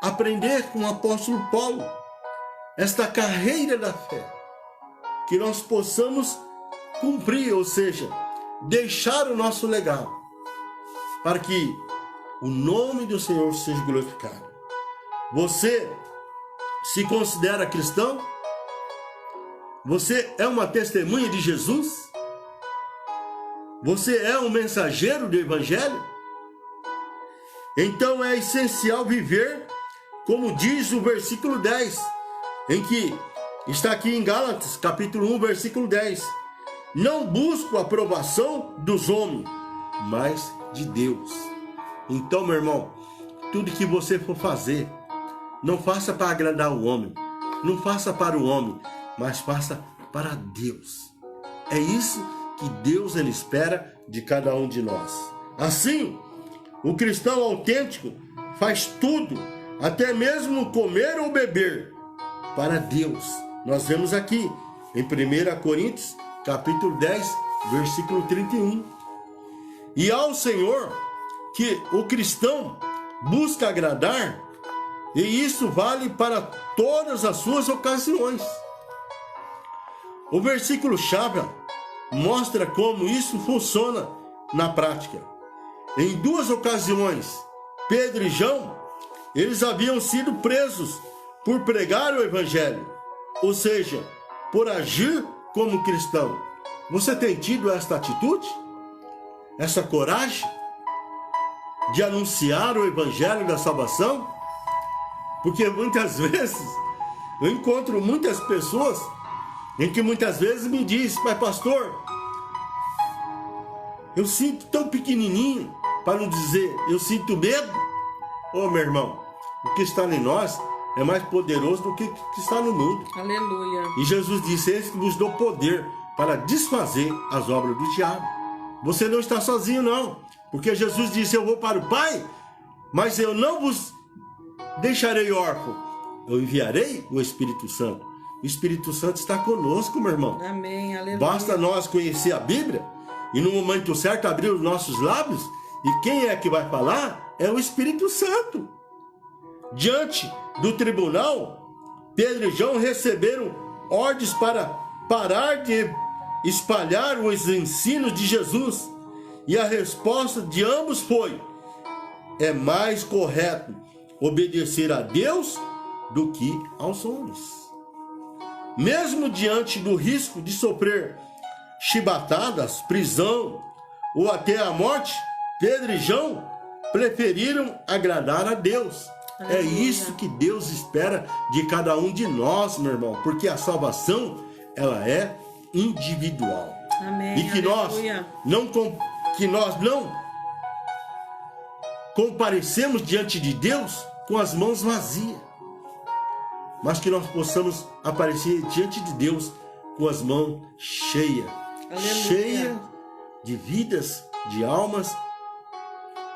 aprender com o apóstolo Paulo esta carreira da fé, que nós possamos cumprir, ou seja, deixar o nosso legado, para que o nome do Senhor seja glorificado. Você se considera cristão? Você é uma testemunha de Jesus? Você é um mensageiro do Evangelho? Então é essencial viver, como diz o versículo 10, em que está aqui em Gálatas, capítulo 1, versículo 10. Não busco a aprovação dos homens, mas de Deus. Então, meu irmão, tudo que você for fazer, não faça para agradar o homem, não faça para o homem, mas faça para Deus. É isso que Deus ele espera de cada um de nós. Assim, o cristão autêntico faz tudo, até mesmo comer ou beber, para Deus. Nós vemos aqui em 1 Coríntios, capítulo 10, versículo 31. E ao Senhor que o cristão busca agradar, e isso vale para todas as suas ocasiões. O versículo-chave mostra como isso funciona na prática. Em duas ocasiões, Pedro e João, eles haviam sido presos por pregar o evangelho, ou seja, por agir como cristão. Você tem tido esta atitude? Essa coragem de anunciar o evangelho da salvação? Porque muitas vezes eu encontro muitas pessoas em que muitas vezes me diz: mas pastor, eu sinto tão pequenininho, para não dizer eu sinto medo. Ô meu irmão, o que está em nós é mais poderoso do que o que está no mundo. Aleluia. E Jesus disse: eis que vos dou poder para desfazer as obras do diabo. Você não está sozinho não, porque Jesus disse: eu vou para o Pai, mas eu não vos deixarei órfão, eu enviarei o Espírito Santo. O Espírito Santo está conosco, meu irmão. Amém, aleluia. Basta nós conhecer a Bíblia e no momento certo abrir os nossos lábios, e quem é que vai falar? É o Espírito Santo. Diante do tribunal, Pedro e João receberam ordens para parar de espalhar os ensinos de Jesus, e a resposta de ambos foi: é mais correto obedecer a Deus do que aos homens. Mesmo diante do risco de sofrer chibatadas, prisão ou até a morte, Pedro e João preferiram agradar a Deus. Aleluia. É isso que Deus espera de cada um de nós, meu irmão, porque a salvação, ela é individual. Amém, e que nós não comparecemos diante de Deus com as mãos vazias, mas que nós possamos aparecer diante de Deus com as mãos cheias, cheias de vidas, de almas,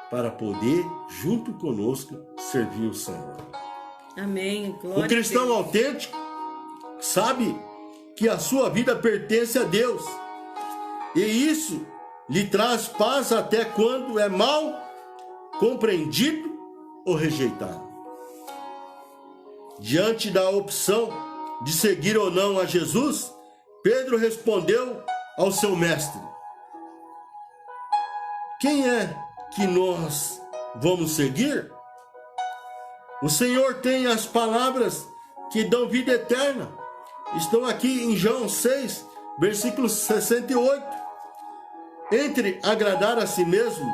para poder, junto conosco, servir o Senhor. Amém. Glória O cristão a Deus. autêntico sabe que a sua vida pertence a Deus, e isso lhe traz paz até quando é mal compreendido ou rejeitado. Diante da opção de seguir ou não a Jesus, Pedro respondeu ao seu mestre: quem é que nós vamos seguir? O Senhor tem as palavras que dão vida eterna. Estão aqui em João 6, versículo 68. Entre agradar a si mesmo,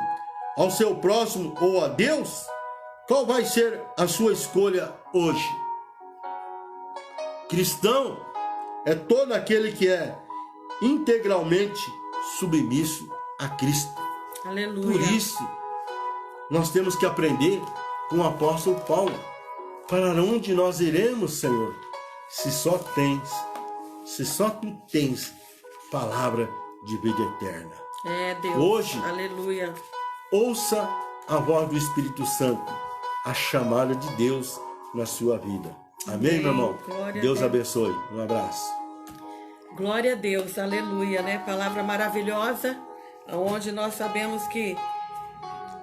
ao seu próximo ou a Deus, qual vai ser a sua escolha hoje? Cristão é todo aquele que é integralmente submisso a Cristo. Aleluia. Por isso, nós temos que aprender com o apóstolo Paulo: para onde nós iremos, Senhor, se só tu tens palavra de vida eterna. É, Deus. Hoje, aleluia, ouça a voz do Espírito Santo, a chamada de Deus na sua vida. Amém, meu irmão? Glória a Deus Deus. abençoe. Um abraço. Glória a Deus, aleluia, né? Palavra maravilhosa, onde nós sabemos que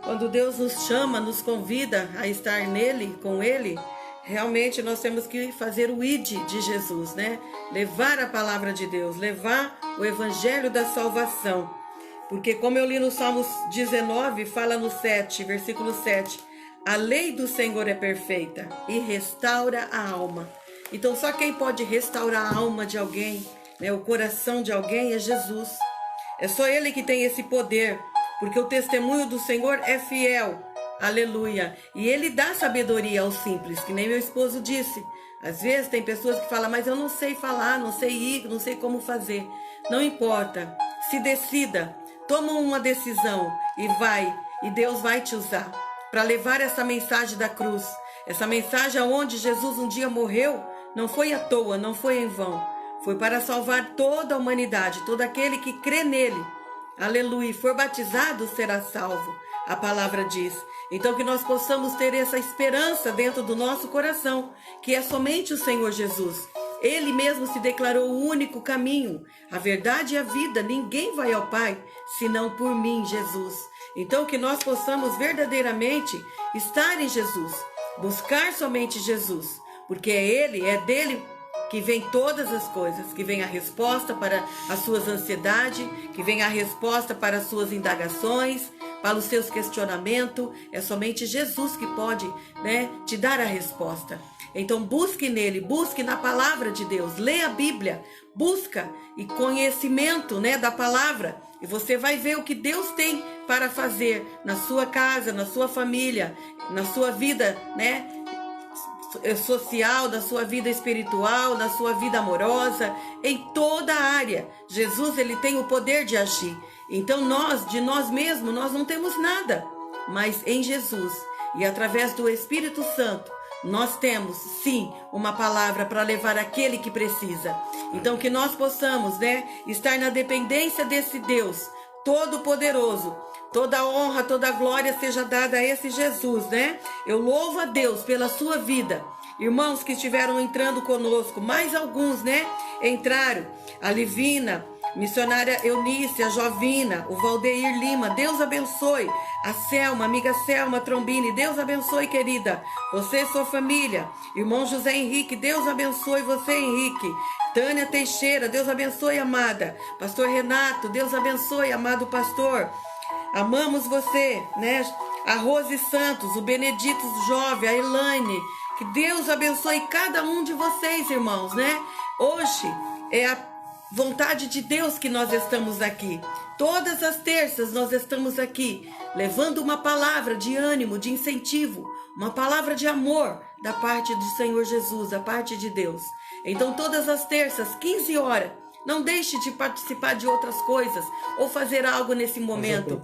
quando Deus nos chama, nos convida a estar nele, com ele, realmente nós temos que fazer o id de Jesus, né? Levar a palavra de Deus, levar o evangelho da salvação. Porque como eu li no Salmos 19, fala no 7, versículo 7, a lei do Senhor é perfeita e restaura a alma. Então só quem pode restaurar a alma de alguém, né, o coração de alguém, é Jesus. É só Ele que tem esse poder, porque o testemunho do Senhor é fiel. Aleluia. E Ele dá sabedoria aos simples, que nem meu esposo disse. Às vezes tem pessoas que falam: mas eu não sei falar, não sei ir, não sei como fazer. Não importa. Se decida. Toma uma decisão e vai. E Deus vai te usar para levar essa mensagem da cruz. Essa mensagem onde Jesus um dia morreu, não foi à toa, não foi em vão. Foi para salvar toda a humanidade, todo aquele que crê nele. Aleluia. For batizado, será salvo. A palavra diz. Então que nós possamos ter essa esperança dentro do nosso coração, que é somente o Senhor Jesus. Ele mesmo se declarou o único caminho, a verdade e a vida. Ninguém vai ao Pai, senão por mim, Jesus. Então, que nós possamos verdadeiramente estar em Jesus, buscar somente Jesus, porque é dele que vem todas as coisas, que vem a resposta para as suas ansiedades, que vem a resposta para as suas indagações, para os seus questionamentos. É somente Jesus que pode, te dar a resposta. Então busque nele, busque na palavra de Deus, leia a Bíblia, busca e conhecimento, da palavra, e você vai ver o que Deus tem para fazer na sua casa, na sua família, na sua vida, social, da sua vida espiritual, na sua vida amorosa, em toda a área. Jesus, ele tem o poder de agir. Então de nós mesmos, nós não temos nada, mas em Jesus e através do Espírito Santo, nós temos, sim, uma palavra para levar aquele que precisa. Então que nós possamos, estar na dependência desse Deus Todo-Poderoso. Toda honra, toda glória seja dada a esse Jesus, Eu louvo a Deus pela sua vida. Irmãos que estiveram entrando conosco, mais alguns, entraram. A Livina, missionária Eunice, a Jovina, o Valdeir Lima, Deus abençoe. A Selma, amiga Selma Trombini, Deus abençoe, querida. Você e sua família. Irmão José Henrique, Deus abençoe você, Henrique. Tânia Teixeira, Deus abençoe, amada. Pastor Renato, Deus abençoe, amado pastor. Amamos você, A Rose Santos, o Benedito Jovem, a Elaine. Que Deus abençoe cada um de vocês, irmãos, Hoje é a vontade de Deus que nós estamos aqui. Todas as terças nós estamos aqui, levando uma palavra de ânimo, de incentivo, uma palavra de amor da parte do Senhor Jesus, da parte de Deus. Então todas as terças, 15 horas, não deixe de participar de outras coisas ou fazer algo nesse momento,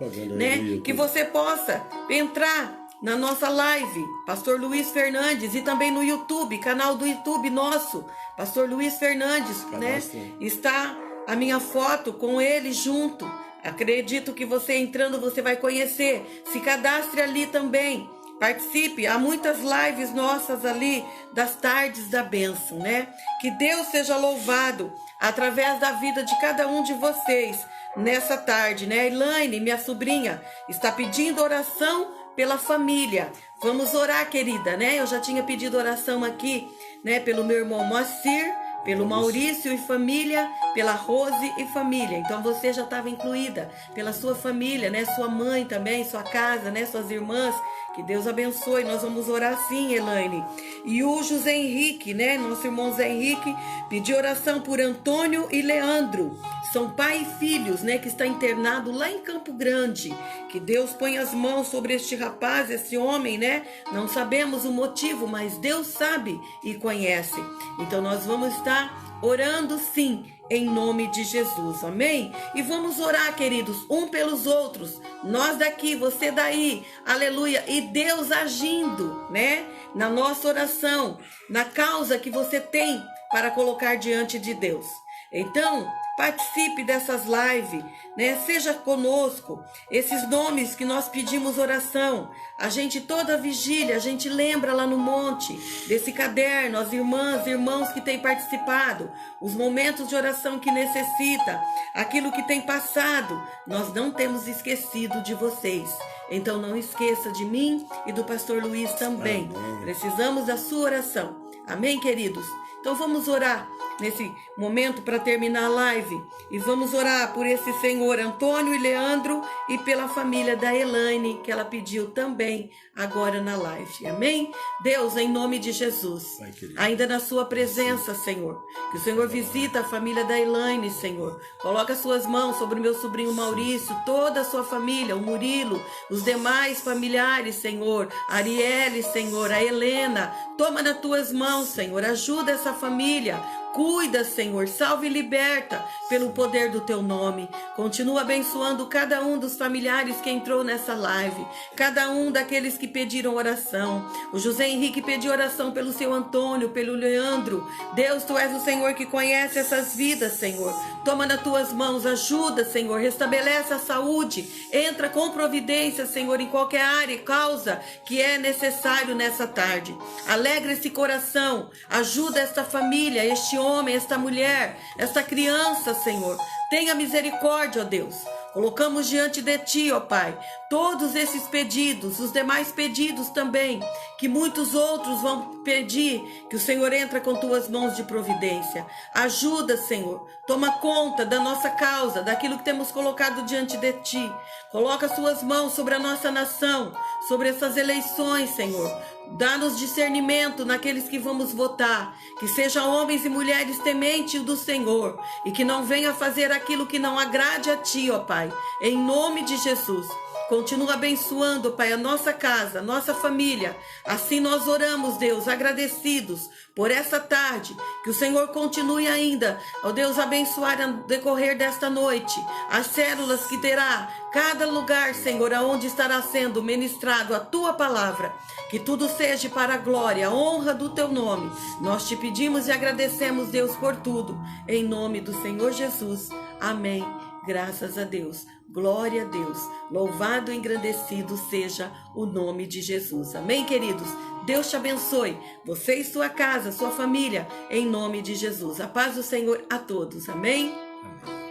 que você possa entrar na nossa live, Pastor Luiz Fernandes, e também no YouTube, canal do YouTube nosso, Pastor Luiz Fernandes, está a minha foto com ele junto. Acredito que você entrando, você vai conhecer. Se cadastre ali também. Participe, há muitas lives nossas ali das tardes da bênção, Que Deus seja louvado através da vida de cada um de vocês nessa tarde, Elaine, minha sobrinha, está pedindo oração pela família. Vamos orar, querida, Eu já tinha pedido oração aqui, pelo meu irmão Moacir, pelo Maurício e família, pela Rose e família. Então você já estava incluída pela sua família, Sua mãe também, sua casa, Suas irmãs. Que Deus abençoe. Nós vamos orar sim, Elaine. E o José Henrique, Nosso irmão José Henrique, pediu oração por Antônio e Leandro. São pai e filhos, que está internado lá em Campo Grande. Que Deus ponha as mãos sobre este rapaz, esse homem, Não sabemos o motivo, mas Deus sabe e conhece. Então nós vamos estar orando sim, em nome de Jesus, amém? E vamos orar, queridos, um pelos outros, nós daqui, você daí, aleluia, e Deus agindo, na nossa oração, na causa que você tem para colocar diante de Deus. Então, participe dessas lives, Seja conosco. Esses nomes que nós pedimos oração, a gente toda vigília, a gente lembra lá no monte, desse caderno, as irmãs e irmãos que têm participado, os momentos de oração que necessita, aquilo que tem passado, nós não temos esquecido de vocês. Então não esqueça de mim e do pastor Luiz também. Amém. Precisamos da sua oração. Amém, queridos? Então vamos orar nesse momento para terminar a live. E vamos orar por esse senhor Antônio e Leandro e pela família da Elaine, que ela pediu também agora na live. Amém? Deus, em nome de Jesus, ainda na sua presença, Senhor, que o Senhor visita a família da Elaine, Senhor. Coloca suas mãos sobre o meu sobrinho Maurício, toda a sua família, o Murilo, os demais familiares, Senhor, a Arielle, Senhor, a Helena. Toma nas tuas mãos, Senhor, ajuda essa família. Cuida, Senhor, salve e liberta pelo poder do teu nome. Continua abençoando cada um dos familiares que entrou nessa live, cada um daqueles que pediram oração. O José Henrique pediu oração pelo seu Antônio, pelo Leandro. Deus, tu és o Senhor que conhece essas vidas, Senhor. Toma nas tuas mãos, ajuda, Senhor, restabelece a saúde. Entra com providência, Senhor, em qualquer área e causa que é necessário nessa tarde. Alegra esse coração, ajuda esta família, este homem, esta mulher, esta criança, Senhor. Tenha misericórdia, ó Deus. Colocamos diante de Ti, ó Pai, todos esses pedidos, os demais pedidos também, que muitos outros vão pedir, que o Senhor entra com Tuas mãos de providência. Ajuda, Senhor, toma conta da nossa causa, daquilo que temos colocado diante de Ti. Coloca Suas mãos sobre a nossa nação, sobre essas eleições, Senhor. Dá-nos discernimento naqueles que vamos votar, que sejam homens e mulheres tementes do Senhor e que não venha fazer aquilo que não agrade a Ti, ó Pai, em nome de Jesus. Continua abençoando, Pai, a nossa casa, a nossa família. Assim nós oramos, Deus, agradecidos por essa tarde. Que o Senhor continue ainda, ó Deus, abençoar no decorrer desta noite as células que terá cada lugar, Senhor, aonde estará sendo ministrado a Tua palavra. Que tudo seja para a glória, a honra do Teu nome. Nós Te pedimos e agradecemos, Deus, por tudo. Em nome do Senhor Jesus. Amém. Graças a Deus. Glória a Deus. Louvado e engrandecido seja o nome de Jesus. Amém, queridos? Deus te abençoe. Você e sua casa, sua família, em nome de Jesus. A paz do Senhor a todos. Amém? Amém.